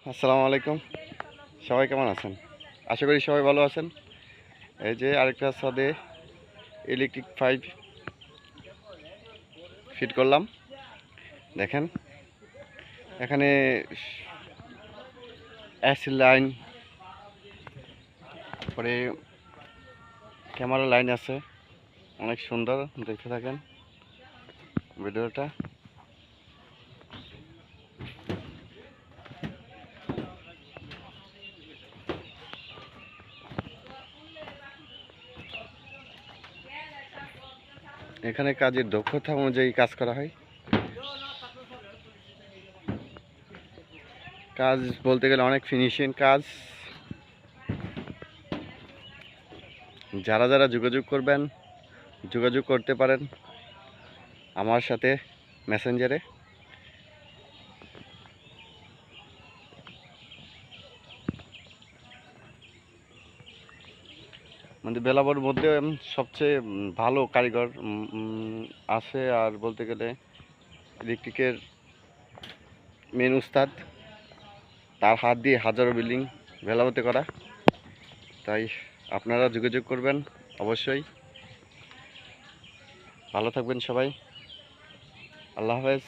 আসসালামু আলাইকুম। সবাই কেমন আছেন? আশা করি সবাই ভালো আছেন। এই যে আরেকটা ছাদে ইলেকট্রিক পাইপ ফিট করলাম। দেখেন এখানে এসি লাইন, পরে ক্যামেরা লাইন আছে। অনেক সুন্দর, দেখতে থাকেন ভিডিওটা। এখানে কাজের দক্ষতা অনুযায়ী কাজ করা হয়। কাজ বলতে গেলে অনেক ফিনিশিং কাজ। যারা যারা যোগাযোগ করবেন, যোগাযোগ করতে পারেন আমার সাথে মেসেঞ্জারে। মানে বেলাবর মধ্যে সবচেয়ে ভালো কারিগর আছে। আর বলতে গেলে ইলেকট্রিকের মেন উস্তাদ, তার হাত দিয়ে হাজারো বিল্ডিং বেলাবতে করা। তাই আপনারা যোগাযোগ করবেন অবশ্যই। ভালো থাকবেন সবাই। আল্লাহ হাফেজ।